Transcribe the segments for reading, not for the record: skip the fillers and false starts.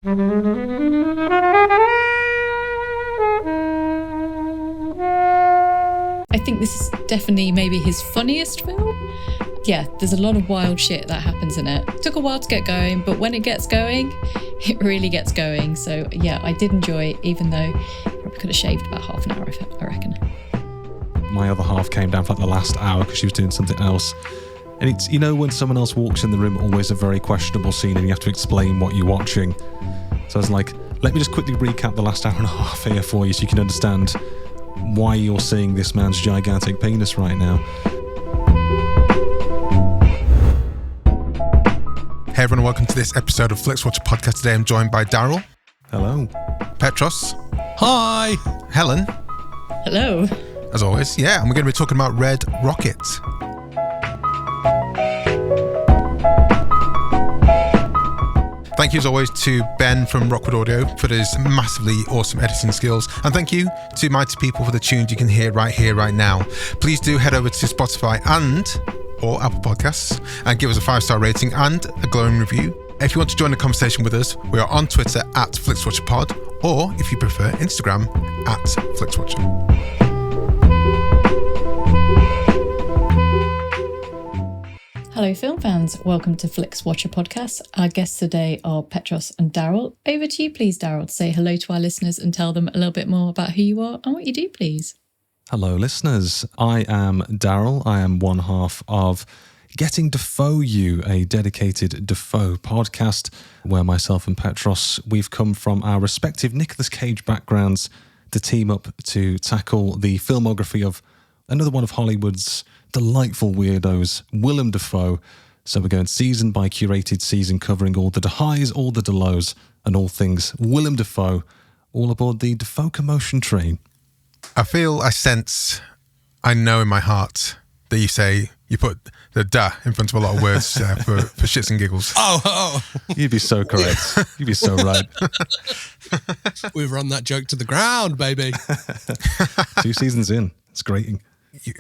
I think this is definitely maybe his funniest film. Yeah, there's a lot of wild shit that happens in it. Took a while to get going, but when it gets going, it really gets going. So yeah, I did enjoy it, even though I probably could have shaved about half an hour, I reckon. My other half came down for like the last hour because she was doing something else. And it's, you know, when someone else walks in the room, always a very questionable scene and you have to explain what you're watching. So I was like, let me just quickly recap the last hour and a half here for you so you can understand why you're seeing this man's gigantic penis right now. Hey everyone, welcome to this episode of Flixwatcher podcast. Today I'm joined by Darryl. Hello. Petros. Hi. Helen. Hello. As always, yeah, and we're going to be talking about Red Rocket. Thank you as always to Ben from Rockwood Audio for his massively awesome editing skills. And thank you to Mighty People for the tunes you can hear, right now. Please do head over to Spotify or Apple Podcasts and give us a 5-star rating and a glowing review. If you want to join the conversation with us, we are on Twitter at FlixWatcherPod, or if you prefer, Instagram at FlixWatcher. Hello film fans, welcome to Flixwatcher podcast. Our guests today are Petros and Darryl. Over to you please, Darryl, to say hello to our listeners and tell them a little bit more about who you are and what you do, please. Hello listeners, I am Darryl. I am one half of Getting Dafoe You, a dedicated Dafoe podcast where myself and Petros, we've come from our respective Nicolas Cage backgrounds to team up to tackle the filmography of another one of Hollywood's delightful weirdos, Willem Dafoe. So we're going season by curated season, covering all the highs, all the lows, and all things Willem Dafoe, all aboard the Dafoe commotion train. I sense, I know in my heart that you put the da in front of a lot of words for shits and giggles. Oh. You'd be so correct. You'd be so right. We've run that joke to the ground, baby. 2 seasons in. It's grating.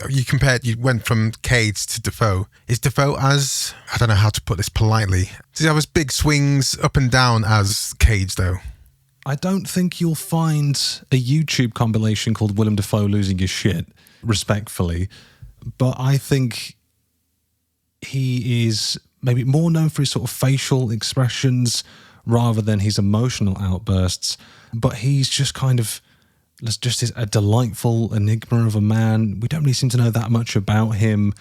You went from Cage to Dafoe. Is Dafoe as, I don't know how to put this politely, does he have as big swings up and down as Cage though? I don't think you'll find a YouTube compilation called Willem Dafoe losing his shit, respectfully, but I think he is maybe more known for his sort of facial expressions rather than his emotional outbursts, but he's just kind of just a delightful enigma of a man. We don't really seem to know that much about him,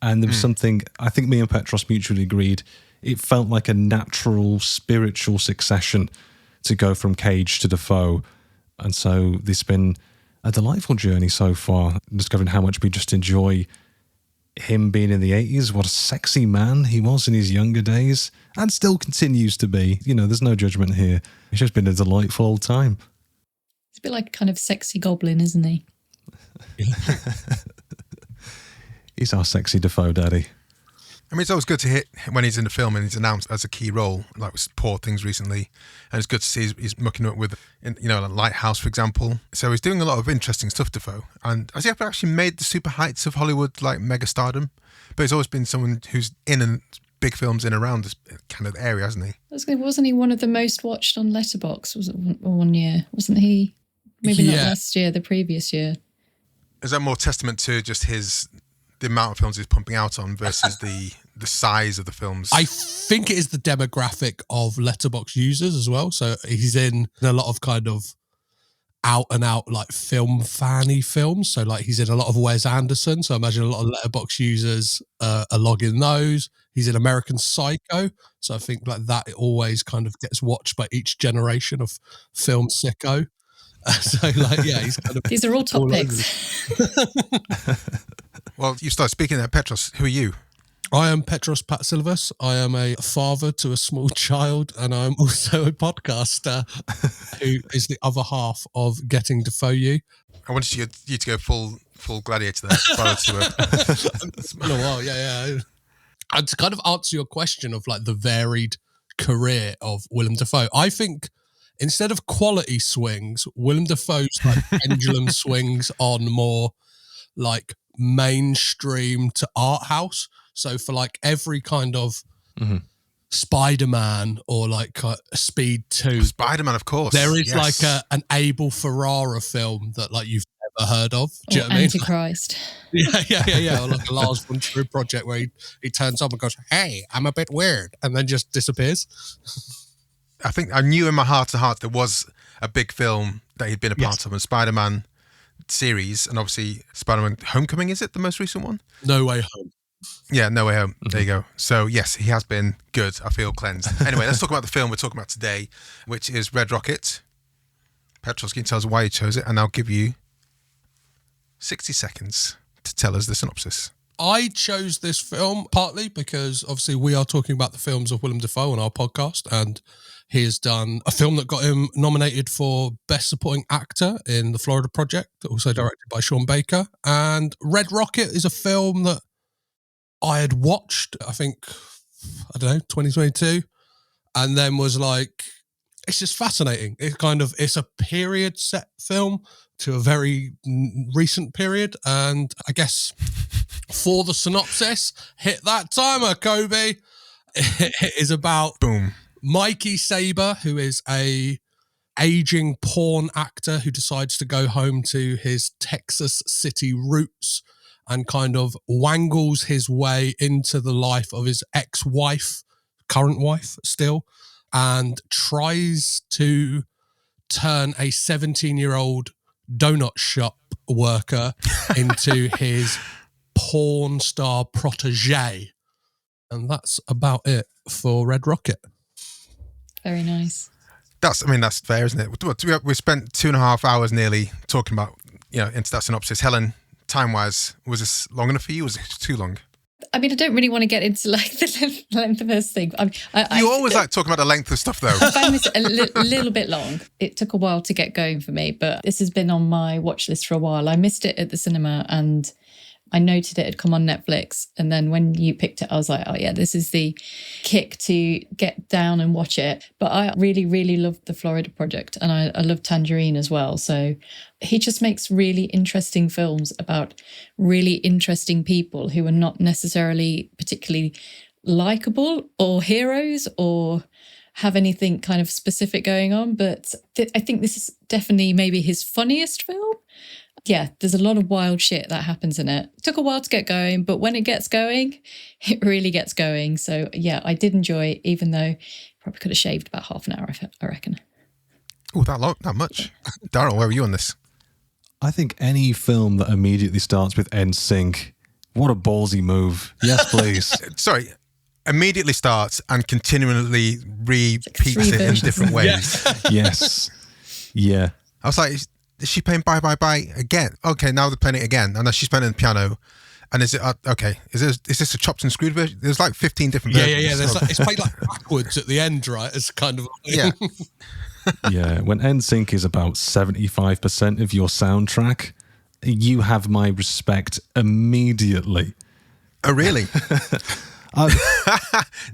and there was something, I think me and Petros mutually agreed, it felt like a natural spiritual succession to go from Cage to Dafoe. And so this has been a delightful journey so far, discovering how much we just enjoy him being in the 80s, what a sexy man he was in his younger days, and still continues to be. You know, there's no judgment here. It's just been a delightful old time. It's a bit like a kind of sexy goblin, isn't he? He's our sexy Dafoe daddy. I mean, it's always good to hit when he's in the film and he's announced as a key role, like with Poor Things recently. And it's good to see he's mucking up with, like Lighthouse, for example. So he's doing a lot of interesting stuff, Dafoe. And has he ever actually made the super heights of Hollywood, like mega stardom? But he's always been someone who's in big films in around this kind of area, hasn't he? Wasn't he one of the most watched on Letterboxd? Was it one year? Wasn't he? Maybe not last year, the previous year. Is that more testament to just the amount of films he's pumping out on versus the size of the films? I think it is the demographic of Letterboxd users as well. So he's in a lot of kind of out and out like film fanny films. So like he's in a lot of Wes Anderson. So I imagine a lot of Letterboxd users are logging those. He's in American Psycho. So I think like that it always kind of gets watched by each generation of film sicko. So like, yeah, he's kind of... These are all top picks. Well, you start speaking there, Petros. Who are you? I am Petros Patsilivas. I am a father to a small child, and I'm also a podcaster who is the other half of Getting Dafoe You. I wanted you to go full gladiator there. It's been a while, yeah. And to kind of answer your question of like the varied career of Willem Dafoe, I think instead of quality swings, Willem Dafoe's like pendulum swings on more like mainstream to art house. So for like every kind of Spider-Man or like Speed 2. Spider-Man, of course. There is Yes. like an Abel Ferrara film that like you've never heard of. Do you know Or what I mean? Antichrist. Yeah. Or like a Lars von Trier project where he turns up and goes, "Hey, I'm a bit weird," and then just disappears. I think I knew in my heart of hearts there was a big film that he'd been a part of, and Spider-Man series, and obviously Spider-Man Homecoming, is it the most recent one? No Way Home. Yeah, No Way Home. There you go. So yes, he has been good. I feel cleansed. Anyway, let's talk about the film we're talking about today, which is Red Rocket. Petros, can you tell us why you chose it? And I'll give you 60 seconds to tell us the synopsis. I chose this film partly because obviously we are talking about the films of Willem Dafoe on our podcast, and he has done a film that got him nominated for Best Supporting Actor in The Florida Project, also directed by Sean Baker. And Red Rocket is a film that I had watched, I think, 2022, and then was like, it's just fascinating. It's a period set film to a very recent period. And I guess for the synopsis, hit that timer, Kobe. It is about Boom. Mikey Saber, who is a aging porn actor who decides to go home to his Texas City roots and kind of wangles his way into the life of his ex-wife, current wife still, and tries to turn a 17-year-old donut shop worker into his porn star protege. And that's about it for Red Rocket. Very nice. That's fair, isn't it? We spent 2.5 hours nearly talking about, into that synopsis. Helen, time-wise, was this long enough for you? Was it too long? I mean, I don't really want to get into like the length of this thing. You always like talking about the length of stuff, though. I found this a little bit long. It took a while to get going for me, but this has been on my watch list for a while. I missed it at the cinema and I noted it had come on Netflix. And then when you picked it, I was like, oh yeah, this is the kick to get down and watch it. But I really, really loved The Florida Project, and I love Tangerine as well. So he just makes really interesting films about really interesting people who are not necessarily particularly likable or heroes or have anything kind of specific going on. But I think this is definitely maybe his funniest film. Yeah, there's a lot of wild shit that happens in it. Took a while to get going, but when it gets going, it really gets going. So yeah, I did enjoy it, even though probably could have shaved about half an hour, I reckon. Oh, that much. Darryl, where were you on this? I think any film that immediately starts with NSYNC, what a ballsy move. Yes, please. Sorry, immediately starts and continually repeats Like it in different ways. Yes. Yeah. I was like, is she playing Bye Bye Bye again? Okay, now they're playing it again. And then she's playing the piano. And is it, okay, is this a chopped and screwed version? There's like 15 different versions. Yeah. There's it's played like backwards at the end, right? It's kind of... Yeah. Yeah. When NSYNC is about 75% of your soundtrack, you have my respect immediately. Oh, really?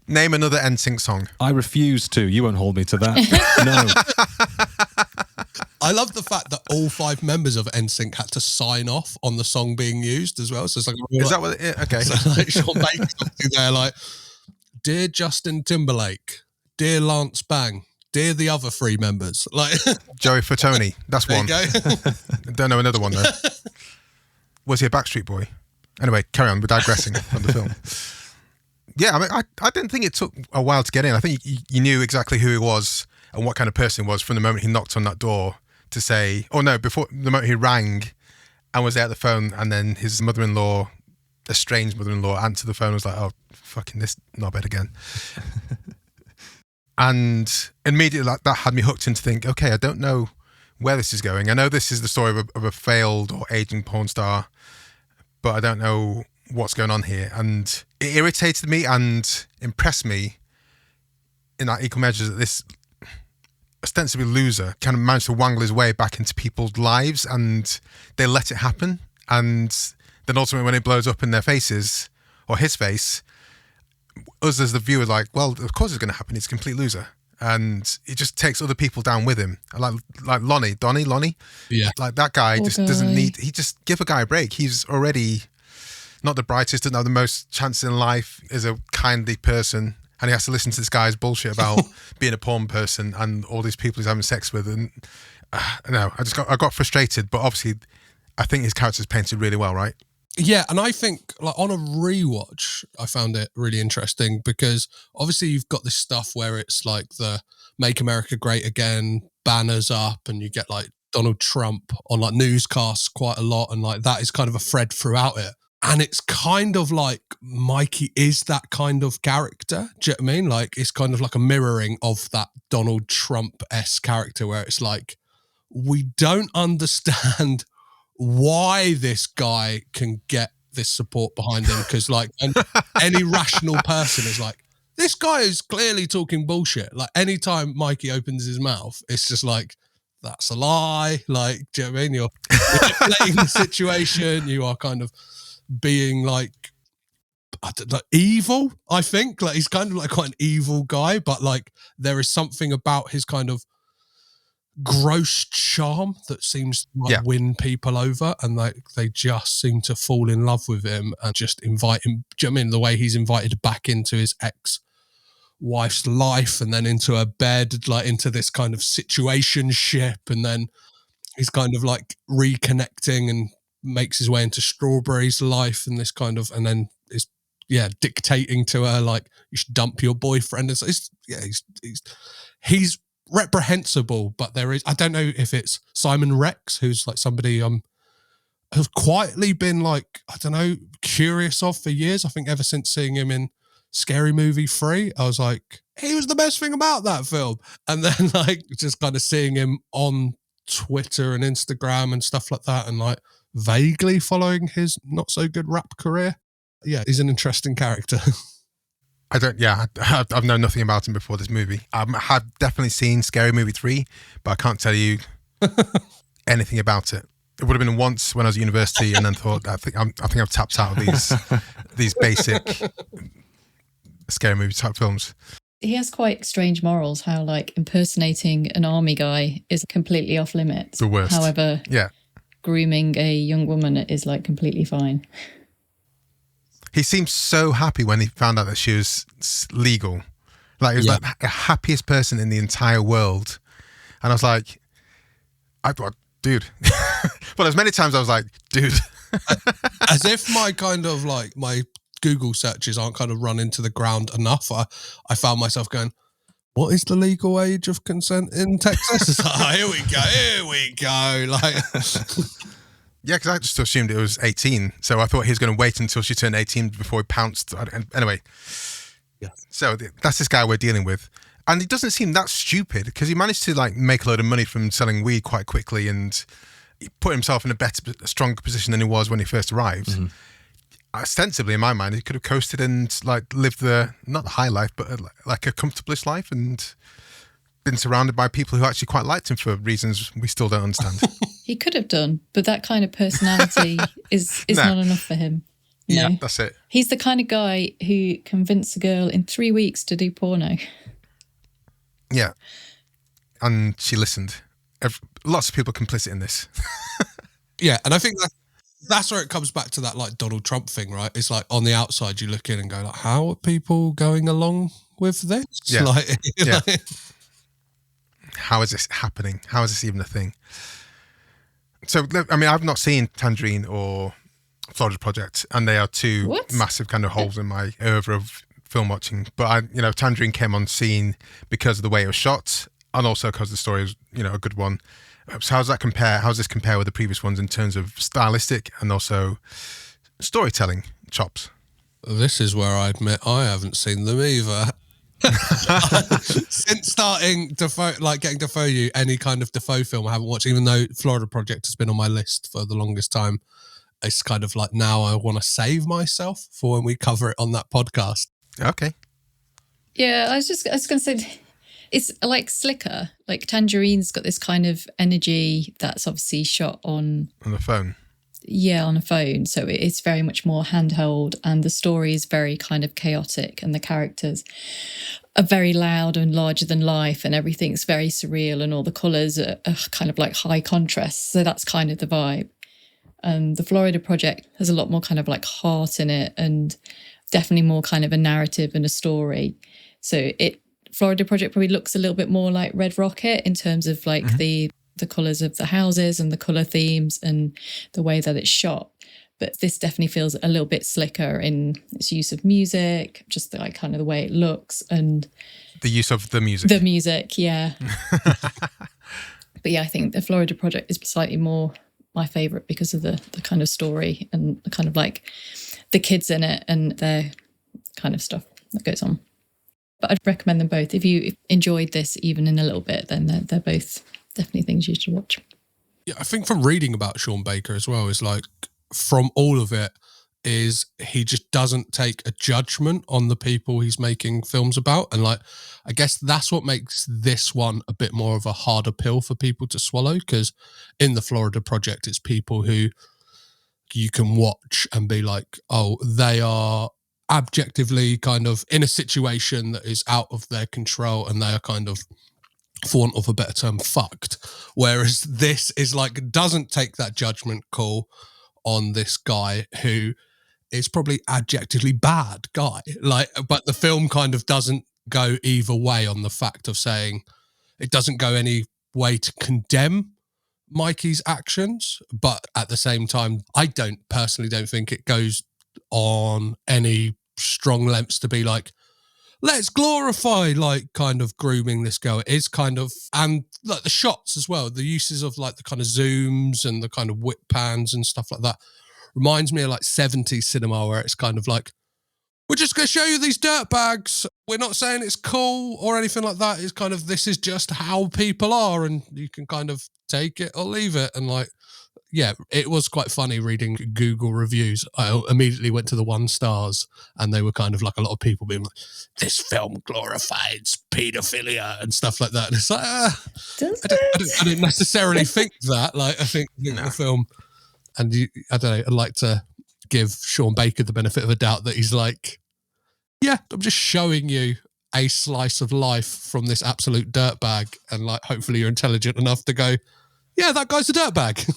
Name another NSYNC song. I refuse to. You won't hold me to that. No. I love the fact that all 5 members of NSYNC had to sign off on the song being used as well. So it's like, is that what it is? Okay. So like Sean Baker's there like, dear Justin Timberlake, dear Lance Bang, dear the other 3 members. Like Joey Fatoni. That's there one. you go. Don't know another one though. Was he a Backstreet Boy? Anyway, carry on. We're digressing from the film. Yeah, I mean, I didn't think it took a while to get in. I think you knew exactly who he was and what kind of person he was from the moment he knocked on that door to say, oh no, before the moment he rang and was there at the phone, and then his mother-in-law, estranged mother-in-law, answered the phone and was like, oh, fucking this knobhead again. And immediately that had me hooked into think, okay, I don't know where this is going. I know this is the story of a failed or aging porn star, but I don't know what's going on here. And it irritated me and impressed me in that equal measure that this ostensibly loser kind of managed to wangle his way back into people's lives, and they let it happen. And then ultimately when it blows up in their faces, or his face, us as the viewer like, well, of course it's going to happen. He's a complete loser. And it just takes other people down with him. Like Lonnie. Yeah. Like that guy Poor just guy. doesn't need, he just give a guy a break. He's already not the brightest, doesn't have the most chances in life, is a kindly person, and he has to listen to this guy's bullshit about being a porn person and all these people he's having sex with. And no, I got frustrated, but obviously I think his character's painted really well, right? Yeah, and I think like on a rewatch, I found it really interesting because obviously you've got this stuff where it's like the Make America Great Again banners up, and you get like Donald Trump on like newscasts quite a lot, and like that is kind of a thread throughout it. And it's kind of like Mikey is that kind of character. Do you know what I mean? Like it's kind of like a mirroring of that Donald Trump-esque character where it's like, we don't understand why this guy can get this support behind him, because like any rational person is like, this guy is clearly talking bullshit. Like anytime Mikey opens his mouth, it's just like, that's a lie. Like, do you know what I mean? You're manipulating the situation. You are kind of being like, I don't know, evil, I think. Like he's kind of like quite an evil guy, but like there is something about his kind of gross charm that seems to like win people over, and like they just seem to fall in love with him and just invite him. Do you know what I mean? The way he's invited back into his ex-wife's life and then into her bed, like into this kind of situationship, and then he's kind of like reconnecting and makes his way into Strawberry's life and this kind of, and then is dictating to her like, you should dump your boyfriend. He's reprehensible, but there is, I don't know if it's Simon Rex, who's like somebody has quietly been like, I don't know, curious of for years. I think ever since seeing him in Scary Movie 3, I was like, he was the best thing about that film. And then like just kind of seeing him on Twitter and Instagram and stuff like that, and like vaguely following his not so good rap career. Yeah, he's an interesting character. I've known nothing about him before this movie. I have definitely seen Scary Movie 3, but I can't tell you anything about it. It would have been once when I was at university, and then thought, I think I've tapped out of these basic scary movie type films. He has quite strange morals, how like impersonating an army guy is completely off limits. The worst. However, grooming a young woman is like completely fine. He seemed so happy when he found out that she was legal. Like, he was like the happiest person in the entire world. And I was like, dude. Well, as many times I was like, dude. As if my kind of like, my Google searches aren't kind of run into the ground enough. I found myself going, what is the legal age of consent in Texas? It's like, here we go. Like... Yeah, because I just assumed it was 18. So I thought he was going to wait until she turned 18 before he pounced. Anyway, so that's this guy we're dealing with. And he doesn't seem that stupid, because he managed to like make a load of money from selling weed quite quickly, and he put himself in a stronger position than he was when he first arrived. Mm-hmm. Ostensibly, in my mind, he could have coasted and like lived not the high life, but like a comfortablest life, and been surrounded by people who actually quite liked him for reasons we still don't understand. He could have done, but that kind of personality is not enough for him. Yeah, that's it. He's the kind of guy who convinced a girl in 3 weeks to do porno. Yeah. And she listened. Lots of people complicit in this. Yeah, and I think that's where it comes back to that like Donald Trump thing, right? It's like on the outside you look in and go like, how are people going along with this? Yeah. Like, how is this happening? How is this even a thing? So, I mean, I've not seen Tangerine or Florida Project, and they are two massive kind of holes in my oeuvre of film watching. But Tangerine came on scene because of the way it was shot, and also because the story is, a good one. So how does that compare? How does this compare with the previous ones in terms of stylistic and also storytelling chops? This is where I admit I haven't seen them either. Since starting Dafoe, like getting Dafoe, any kind of Dafoe film I haven't watched, even though Florida Project has been on my list for the longest time. It's kind of like now I want to save myself for when we cover it on that podcast. Okay. Yeah, I was going to say, it's like slicker. Like Tangerine's got this kind of energy that's obviously shot on the phone. Yeah, on a phone. So it's very much more handheld, and the story is very kind of chaotic, and the characters are very loud and larger than life, and everything's very surreal, and all the colours are kind of like high contrast. So that's kind of the vibe. The Florida Project has a lot more kind of like heart in it, and definitely more kind of a narrative and a story. So Florida Project probably looks a little bit more like Red Rocket in terms of like the colours of the houses and the colour themes and the way that it's shot. But this definitely feels a little bit slicker in its use of music, just the, like kind of the way it looks and the use of the music. The music, yeah. But yeah, I think the Florida Project is slightly more my favourite because of the kind of story and the kind of like the kids in it and their kind of stuff that goes on. But I'd recommend them both. If you enjoyed this even in a little bit, then they're both definitely things you should watch. Yeah, I think from reading about Sean Baker as well is like, from all of it, is he just doesn't take a judgment on the people he's making films about. And like, I guess that's what makes this one a bit more of a harder pill for people to swallow, because in the Florida Project, it's people who you can watch and be like, oh, they are objectively kind of in a situation that is out of their control and they are kind of, for want of a better term, fucked. Whereas this is like, doesn't take that judgment call on this guy who is probably adjectively bad guy. Like, but the film kind of doesn't go either way on the fact of saying, it doesn't go any way to condemn Mikey's actions, but at the same time, I personally don't think it goes on any strong lengths to be like, let's glorify like kind of grooming this girl. It is kind of, and like the shots as well, the uses of like the kind of zooms and the kind of whip pans and stuff like that reminds me of like 70s cinema, where it's kind of like, we're just going to show you these dirt bags. We're not saying it's cool or anything like that. It's kind of, this is just how people are and you can kind of take it or leave it. And like, yeah, it was quite funny reading Google reviews. I immediately went to the 1 stars and they were kind of like a lot of people being like, this film glorifies paedophilia and stuff like that. And it's like, I don't necessarily think that. Like, I think the film, and I don't know, I'd like to give Sean Baker the benefit of a doubt that he's like, yeah, I'm just showing you a slice of life from this absolute dirtbag, and like, hopefully you're intelligent enough to go, yeah, that guy's a dirtbag.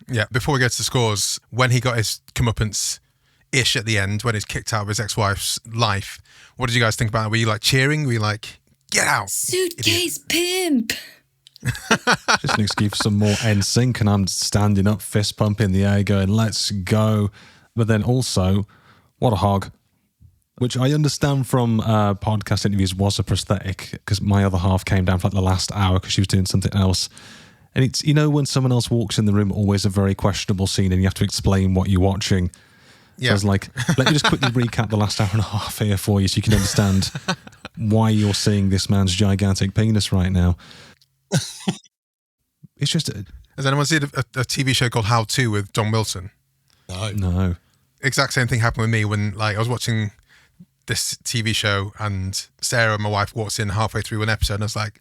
Yeah, before we get to the scores, when he got his comeuppance-ish at the end, when he's kicked out of his ex-wife's life, what did you guys think about it? Were you like cheering? Were you like, get out? Suitcase pimp! Just an excuse for some more NSYNC, and I'm standing up, fist pump in the air, going, let's go. But then also, what a hog. Which I understand from podcast interviews was a prosthetic, because my other half came down for like the last hour because she was doing something else. And it's, you know, when someone else walks in the room, always a very questionable scene and you have to explain what you're watching. Yeah. So I was like, let me just quickly recap the last hour and a half here for you so you can understand why you're seeing this man's gigantic penis right now. It's just... Has anyone seen a TV show called How To with Don Wilson? No. Exact same thing happened with me when like I was watching this TV show and Sarah, my wife, walks in halfway through an episode and I was like,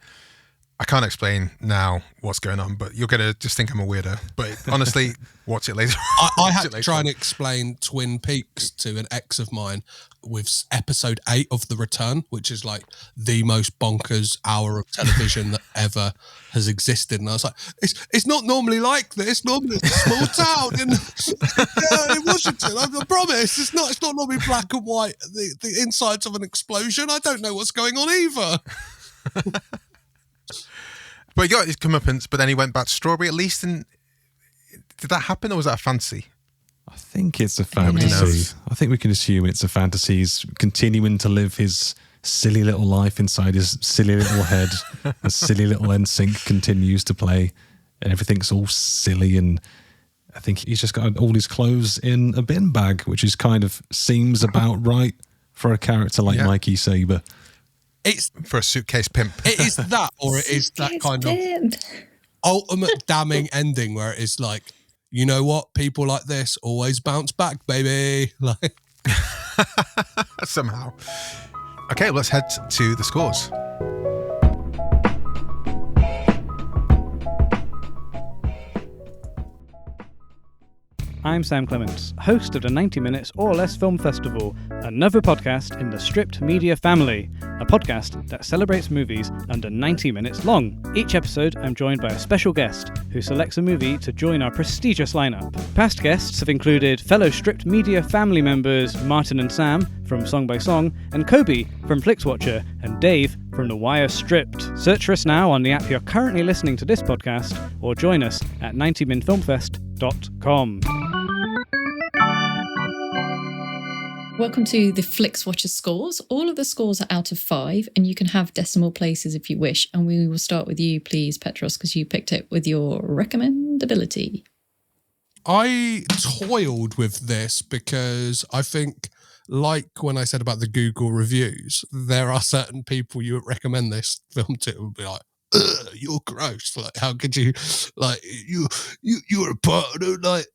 I can't explain now what's going on, but you're going to just think I'm a weirdo. But honestly, watch it later. I had to try and explain Twin Peaks to an ex of mine with episode 8 of The Return, which is like the most bonkers hour of television that ever has existed. And I was like, it's not normally like this. Normally it's a small town in Washington. I promise. It's not normally black and white, the insides of an explosion. I don't know what's going on either. But he got his comeuppance, but then he went back to Strawberry at least. And did that happen or was that a fantasy? I think it's a fantasy. I think we can assume it's a fantasy. He's continuing to live his silly little life inside his silly little head. A silly little NSYNC continues to play and everything's all silly. And I think he's just got all his clothes in a bin bag, which is kind of seems about right for a character like Mikey Saber. It's for a suitcase pimp. It is that, or it is that kind of ultimate damning ending where it is like, you know what? People like this always bounce back, baby. Like somehow. Okay, let's head to the scores. I'm Sam Clements, host of the 90 Minutes or Less Film Festival, another podcast in the Stripped Media family. a podcast that celebrates movies under 90 minutes long. Each episode, I'm joined by a special guest who selects a movie to join our prestigious lineup. Past guests have included fellow Stripped Media family members Martin and Sam from Song by Song, and Kobe from Flixwatcher, and Dave from The Wire Stripped. Search for us now on the app you're currently listening to this podcast, or join us at 90minfilmfest.com. Welcome to the Flixwatcher scores. All of the scores are out of 5, and you can have decimal places if you wish. And we will start with you, please, Petros, because you picked it with your recommendability. I toiled with this because I think, like when I said about the Google reviews, there are certain people you would recommend this film to would be like, ugh, you're gross. Like, how could you, like, you're a part of, like,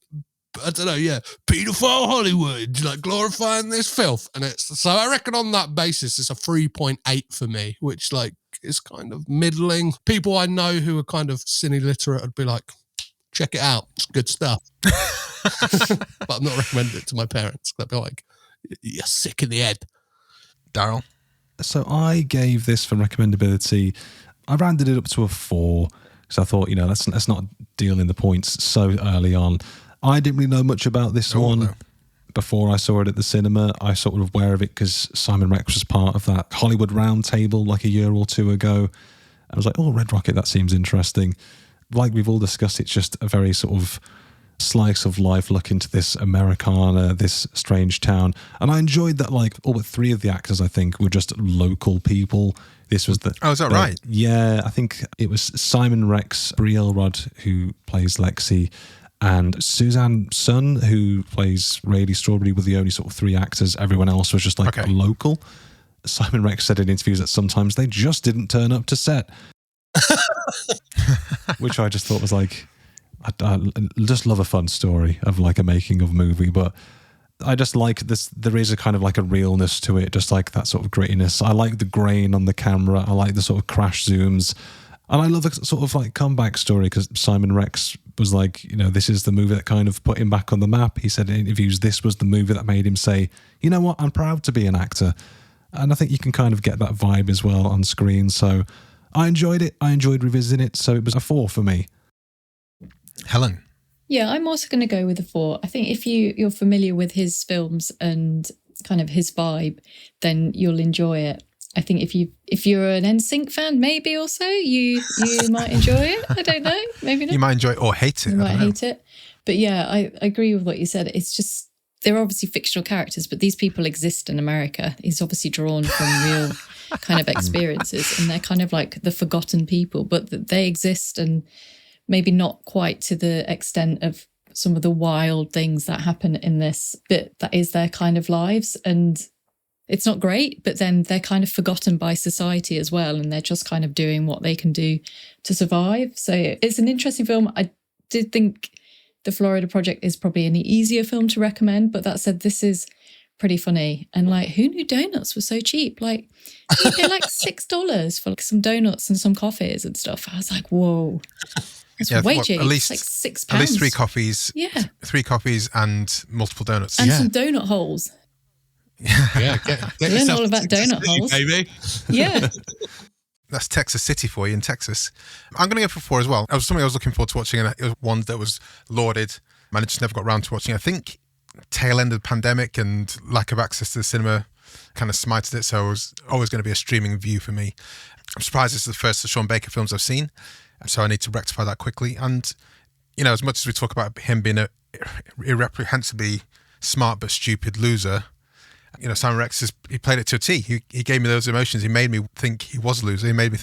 I don't know, yeah, paedophile Hollywood, like glorifying this filth. And so I reckon on that basis, it's a 3.8 for me, which like is kind of middling. People I know who are kind of cine literate would be like, check it out, it's good stuff. But I'm not recommending it to my parents. They'd be like, you're sick in the head. Darryl? So I gave this for recommendability, I rounded it up to a 4, because I thought, let's not deal in the points so early on. I didn't really know much about this one before I saw it at the cinema. I sort of aware of it because Simon Rex was part of that Hollywood Roundtable like a year or two ago. I was like, oh, Red Rocket, that seems interesting. Like we've all discussed, it's just a very sort of slice of life look into this Americana, this strange town. And I enjoyed that, like, all but 3 of the actors, I think, were just local people. This was Oh, is that right? Yeah, I think it was Simon Rex, Bree Elrod, who plays Lexi, and Suzanna Son, who plays Raylee Strawberry, were the only sort of 3 actors. Everyone else was just like local. Simon Rex said in interviews that sometimes they just didn't turn up to set. Which I just thought was like, I just love a fun story of like a making of movie, but I just like this. There is a kind of like a realness to it, just like that sort of grittiness. I like the grain on the camera. I like the sort of crash zooms. And I love the sort of like comeback story because Simon Rex was like, this is the movie that kind of put him back on the map. He said in interviews, this was the movie that made him say, you know what, I'm proud to be an actor. And I think you can kind of get that vibe as well on screen. So I enjoyed it. I enjoyed revisiting it. So it was a 4 for me. Helen? Yeah, I'm also going to go with a 4. I think if you're familiar with his films and kind of his vibe, then you'll enjoy it. I think if you're an NSYNC fan, maybe also you might enjoy it. I don't know, maybe not. You might enjoy it or hate it. You might hate it. But yeah, I agree with what you said. It's just, they're obviously fictional characters, but these people exist in America. He's obviously drawn from real kind of experiences, and they're kind of like the forgotten people, but they exist, and maybe not quite to the extent of some of the wild things that happen in this, but that is their kind of lives. And it's not great, but then they're kind of forgotten by society as well, and they're just kind of doing what they can do to survive. So it's an interesting film. I did think The Florida Project is probably an easier film to recommend, but that said, this is pretty funny. And like, who knew donuts were so cheap? Like, you pay like $6 for like some donuts and some coffees and stuff. I was like, whoa. It's way cheap. At least, it's like £6. At least 3 coffees. Yeah. 3 coffees and multiple donuts. And some donut holes. Yeah, get learn all about donut holes, baby. Yeah. That's Texas City for you in Texas. I'm going to go for 4 as well. It was something I was looking forward to watching, and it was one that was lauded, and I just never got around to watching. I think tail end of the pandemic and lack of access to the cinema kind of smited it, so it was always going to be a streaming view for me. I'm surprised this is the first of Sean Baker films I've seen, so I need to rectify that quickly. And, as much as we talk about him being a irreprehensibly smart but stupid loser, Simon Rex, he played it to a T. He gave me those emotions. He made me think he was a loser. He made me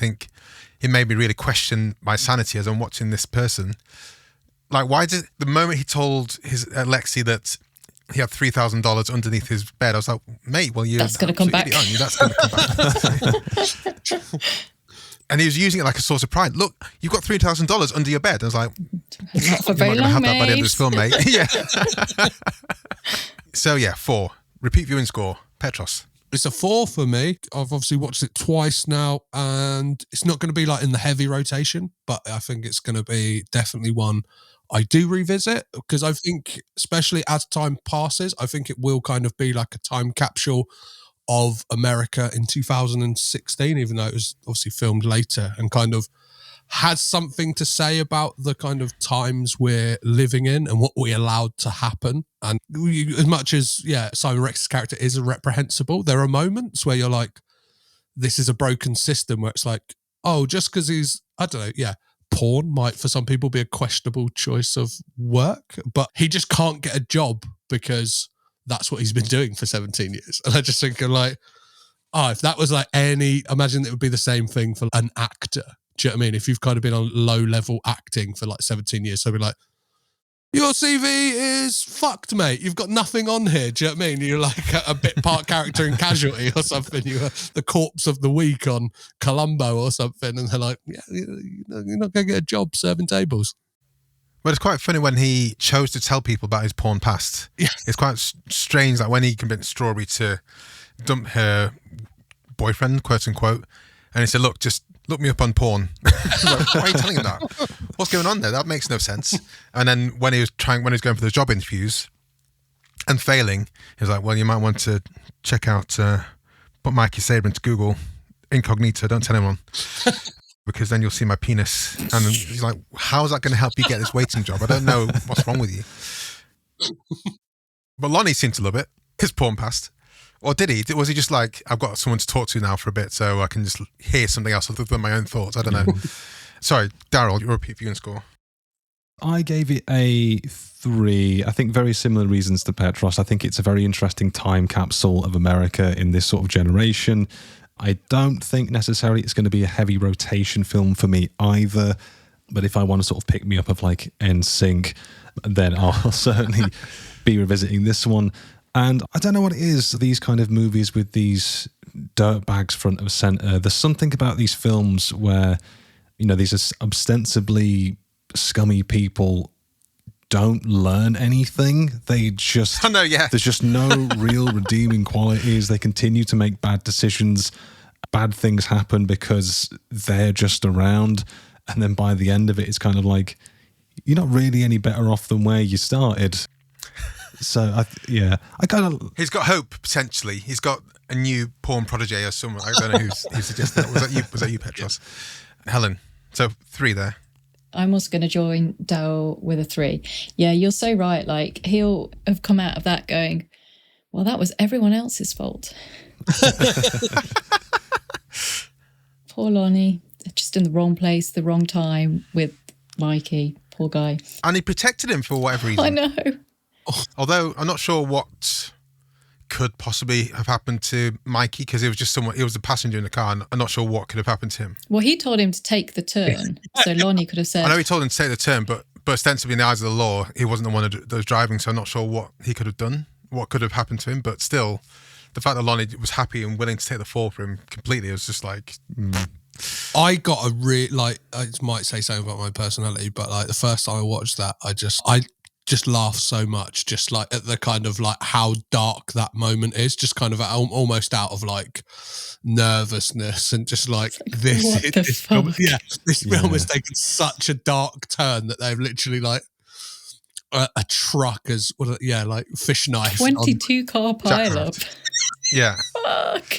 really question my sanity as I'm watching this person. Like, why did the moment he told his Lexi that he had $3,000 underneath his bed, I was like, mate, well, that's going to come back. Idiot, that's going to come back. And he was using it like a source of pride. Look, you've got $3,000 under your bed. I was like, not for very long, have mate. that by the end of this film, mate. Yeah. So yeah, 4. Repeat viewing score, Petros. It's a 4 for me. I've obviously watched it twice now, and it's not going to be like in the heavy rotation, but I think it's going to be definitely one I do revisit, because I think, especially as time passes, I think it will kind of be like a time capsule of America in 2016, even though it was obviously filmed later, and kind of has something to say about the kind of times we're living in and what we allowed to happen. And as much as, Simon Rex's character is reprehensible, there are moments where you're like, this is a broken system where it's like, oh, just because he's, I don't know, porn might for some people be a questionable choice of work, but he just can't get a job because that's what he's been doing for 17 years. And I just think like, if that was like imagine it would be the same thing for an actor. Do you know what I mean? If you've kind of been on low level acting for like 17 years, so be like, your CV is fucked, mate. You've got nothing on here. Do you know what I mean? You're like a bit part character in Casualty or something. You're the corpse of the week on Columbo or something. And they're like, you're not going to get a job serving tables. But it's quite funny when he chose to tell people about his porn past. Yeah. It's quite strange, like when he convinced Strawberry to dump her boyfriend, quote unquote, and he said, look, just look me up on porn. Like, why are you telling him that? What's going on there? That makes no sense. And then when he was going for the job interviews and failing, he was like, well, you might want to check out, put Mikey Saber into Google incognito, don't tell anyone. Because then you'll see my penis. And he's like, how is that going to help you get this waiting job? I don't know what's wrong with you. But Lonnie seemed to love it, his porn past. Or did he? Was he just like, I've got someone to talk to now for a bit so I can just hear something else other than my own thoughts? I don't know. Sorry, Darryl, your viewing score. I gave it a 3. I think very similar reasons to Petros. I think it's a very interesting time capsule of America in this sort of generation. I don't think necessarily it's going to be a heavy rotation film for me either. But if I want to sort of pick me up of like NSYNC, then I'll certainly be revisiting this one. And I don't know what it is, these kind of movies with these dirtbags front of center. There's something about these films where, these ostensibly scummy people don't learn anything. They just, there's just no real redeeming qualities. They continue to make bad decisions. Bad things happen because they're just around. And then by the end of it, it's kind of like, you're not really any better off than where you started. So, I kind of... He's got hope, potentially. He's got a new porn prodigy or someone. I don't know who suggested that. Was that you, Petros? Yeah. Helen. So, 3 there. I'm also going to join Darryl with a 3. Yeah, you're so right. Like, he'll have come out of that going, well, that was everyone else's fault. Poor Lonnie. Just in the wrong place, the wrong time with Mikey. Poor guy. And he protected him for whatever reason. I know. Although I'm not sure what could possibly have happened to Mikey because he was just he was the passenger in the car, and I'm not sure what could have happened to him. Well, he told him to take the turn, so Lonnie could have said... I know he told him to take the turn, but ostensibly in the eyes of the law, he wasn't the one that was driving, so I'm not sure what he could have done, what could have happened to him, but still, the fact that Lonnie was happy and willing to take the fall for him completely, it was just like... I got a I might say something about my personality, but like the first time I watched that, I just laughed so much, just like at the kind of like how dark that moment is, just kind of almost out of like nervousness and just like this film has taken such a dark turn that they've literally like a truck as like fish knife 22 car pile-up. Yeah. Fuck.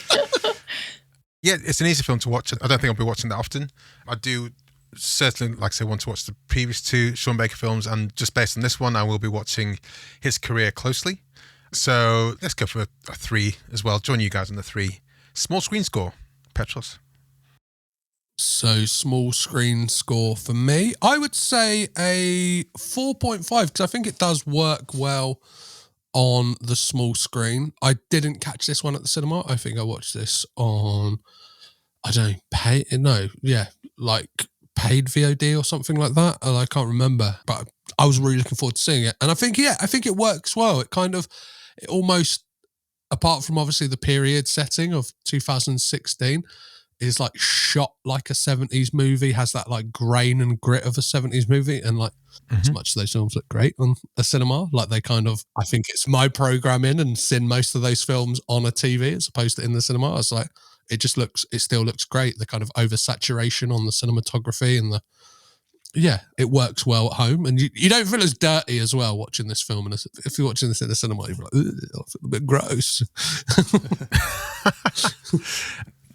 Yeah, it's an easy film to watch. I don't think I'll be watching that often. I do certainly, like I say, want to watch the previous 2 Sean Baker films, and just based on this one, I will be watching his career closely. So let's go for a 3 as well. Join you guys on the 3. Small screen score, Petros. So small screen score for me, I would say a 4.5 because I think it does work well on the small screen. I didn't catch this one at the cinema. I think I watched this on, I don't know, paid VOD or something like that. And I can't remember, but I was really looking forward to seeing it. And I think it works well. It almost, apart from obviously the period setting of 2016, is like shot like a 70s movie, has that like grain and grit of a 70s movie. And like, as much as those films look great on a cinema, like I think it's my programming and seen most of those films on a TV as opposed to in the cinema. I was like, it still looks great. The kind of oversaturation on the cinematography and Yeah, it works well at home, and you don't feel as dirty as well watching this film. And if you're watching this in the cinema, you're like, I feel a bit gross.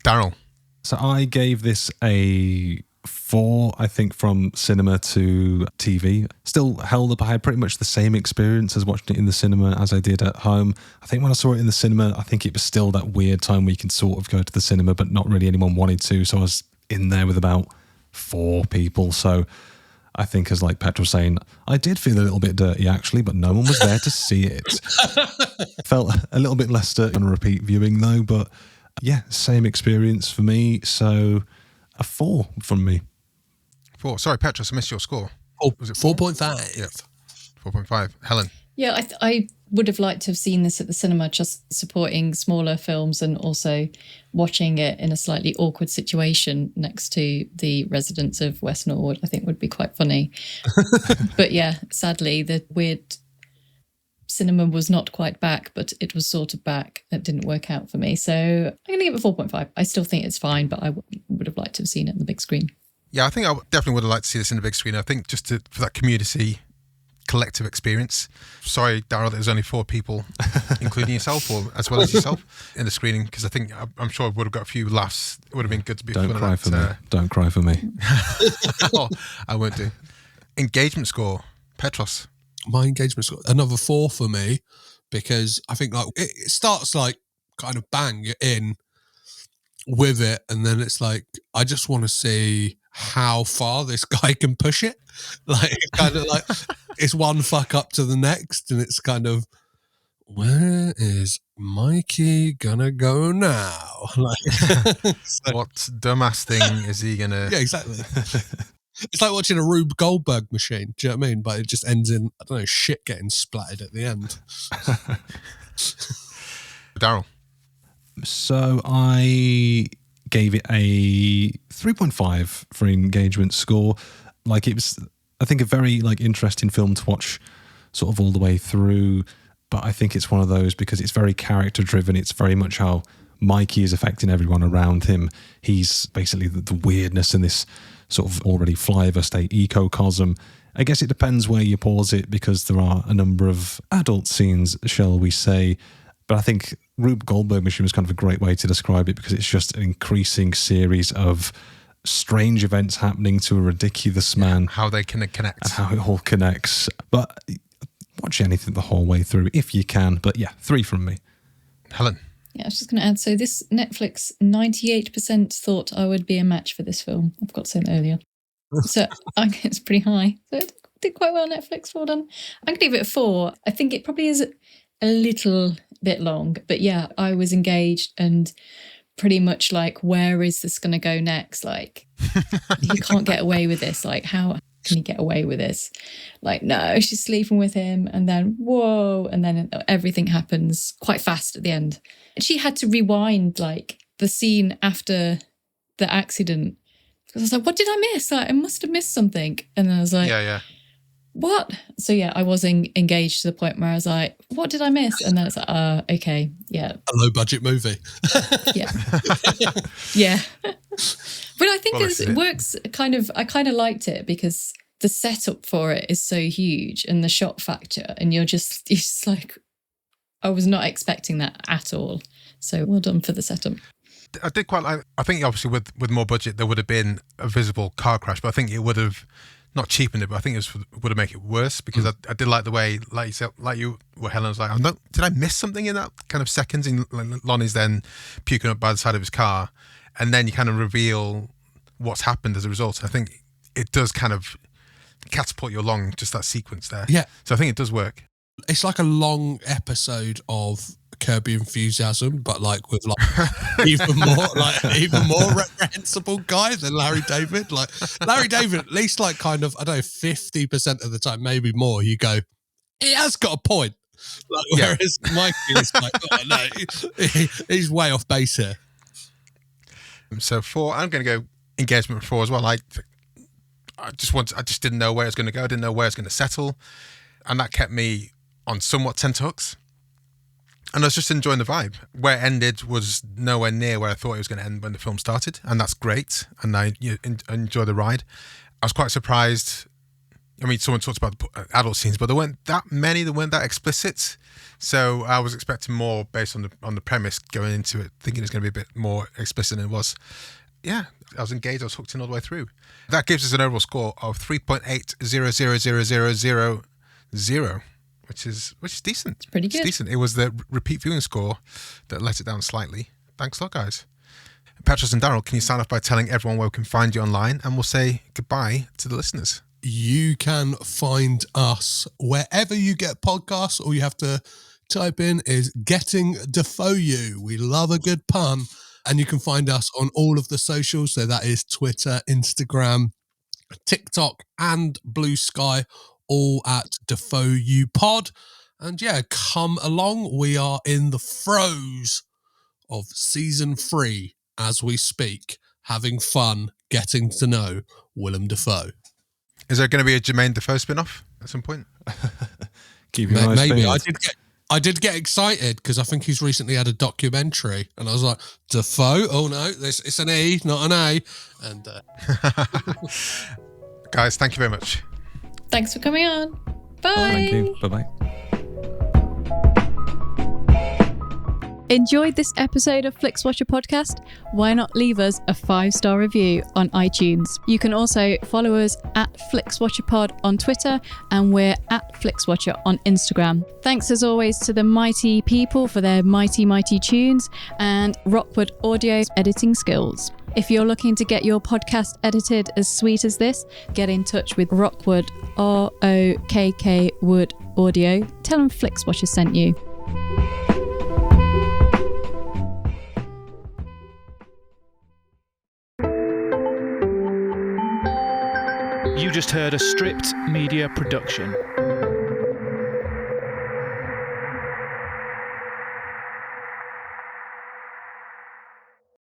Darryl. So I gave this a 4, I think, from cinema to TV. Still held up. I had pretty much the same experience as watching it in the cinema as I did at home. I think when I saw it in the cinema, I think it was still that weird time where you can sort of go to the cinema, but not really anyone wanted to. So I was in there with about 4 people. So I think, as like Petros saying, I did feel a little bit dirty actually, but no one was there to see it. Felt a little bit less dirty on a repeat viewing though, but yeah, same experience for me. So a 4 from me. 4. Sorry, Petros, I missed your score. Was it 4.5? Yeah, 4.5. Helen. Yeah, I would have liked to have seen this at the cinema, just supporting smaller films and also watching it in a slightly awkward situation next to the residents of West Norwood, I think would be quite funny. But yeah, sadly, the weird cinema was not quite back, but it was sort of back. That didn't work out for me. So I'm going to give it 4.5. I still think it's fine, but I would have liked to have seen it on the big screen. Yeah, I think I definitely would have liked to see this in the big screen. I think just for that community collective experience. Sorry, Darryl, that there's only 4 people, including yourself, or as well as yourself, in the screening, because I think I'm sure I would have got a few laughs. It would have been good to be. Don't cry for me. Don't cry for me. Oh, I won't do. Engagement score, Petros. My engagement score, another 4 for me, because I think like it starts like kind of bang, you're in with it, and then it's like I just want to see how far this guy can push it. Like it's kind of like it's one fuck up to the next, and it's kind of, where is Mikey gonna go now? Like, so, what dumbass thing is he gonna? Yeah, exactly. It's like watching a Rube Goldberg machine. Do you know what I mean? But it just ends in, I don't know, shit getting splattered at the end. Darryl. So I gave it a 3.5 for engagement score. Like it was, I think, a very like interesting film to watch sort of all the way through. But I think it's one of those because it's very character driven. It's very much how Mikey is affecting everyone around him. He's basically the weirdness in this sort of already flyover state ecocosm. I guess it depends where you pause it because there are a number of adult scenes, shall we say. But I think Rube Goldberg machine was kind of a great way to describe it because it's just an increasing series of strange events happening to a ridiculous man. How they can connect. And how it all connects. But watch anything the whole way through if you can. But yeah, 3 from me. Helen. Yeah, I was just going to add, so this Netflix, 98% thought I would be a match for this film. I forgot to say that earlier. So I think it's pretty high. So it did quite well, Netflix, well done. I'm going to give it a 4. I think it probably is a little bit long, but yeah, I was engaged and pretty much like, where is this going to go next? Like, you can't get away with this. Like, how can you get away with this? Like, no, she's sleeping with him, and then whoa, and then everything happens quite fast at the end. And she had to rewind like the scene after the accident because I was like, what did I miss? Like, I must have missed something. And then I was like, yeah. What? So yeah, I was engaged to the point where I was like, what did I miss? And then it's like, okay, yeah. A low budget movie. Yeah. Yeah. But I think it works kind of, I kind of liked it because the setup for it is so huge and the shot factor, and you're just like, I was not expecting that at all. So well done for the setup. I did quite like, I think obviously with more budget, there would have been a visible car crash, but I think it would have not cheapened it, but I think it would have made it worse because I did like the way, like you said, like you were, Helen was like, did I miss something in that kind of seconds? And Lonnie's then puking up by the side of his car, and then you kind of reveal what's happened as a result. I think it does kind of catapult you along, just that sequence there. Yeah. So I think it does work. It's like a long episode of Curb Your Enthusiasm, but like with like even more reprehensible guy than Larry David. Like Larry David, at least like kind of, I don't know, 50% of the time, maybe more, you go, he has got a point. Like, whereas Mikey is like, oh no, he's way off base here. So 4, I'm going to go engagement 4 as well. I just didn't know where it was going to go. I didn't know where it was going to settle, and that kept me on somewhat tenterhooks. And I was just enjoying the vibe. Where it ended was nowhere near where I thought it was going to end when the film started, and that's great. And I enjoy the ride. I was quite surprised. I mean, someone talked about the adult scenes, but there weren't that many. They weren't that explicit. So I was expecting more based on the premise going into it, thinking it's going to be a bit more explicit than it was. Yeah, I was engaged. I was hooked in all the way through. That gives us an overall score of 3.8000000, which is decent. It's pretty good. It's decent. It was the repeat viewing score that let it down slightly. Thanks a lot, guys. Petros and Darryl, can you sign off by telling everyone where we can find you online, and we'll say goodbye to the listeners. You can find us wherever you get podcasts. All you have to type in is Getting Dafoe You. We love a good pun. And you can find us on all of the socials. So that is Twitter, Instagram, TikTok, and Blue Sky, all at Dafoe You Pod. And yeah, come along. We are in the throes of season 3 as we speak, having fun, getting to know Willem Dafoe. Is there going to be a Jermaine Dafoe spin-off at some point? Keep your eyes Maybe. peeled. I did get excited because I think he's recently had a documentary, and I was like, Dafoe? Oh no, it's an E, not an A. And guys, thank you very much. Thanks for coming on. Bye. Thank you. Bye-bye. Enjoyed this episode of Flixwatcher podcast? Why not leave us a 5-star review on iTunes? You can also follow us at FlixWatcherPod on Twitter, and we're at FlixWatcher on Instagram. Thanks as always to the mighty people for their mighty tunes, and Rockwood Audio's editing skills. If you're looking to get your podcast edited as sweet as this, get in touch with Rockwood, ROKK Wood Audio. Tell them Flixwatcher sent you. You just heard a Stripped Media production.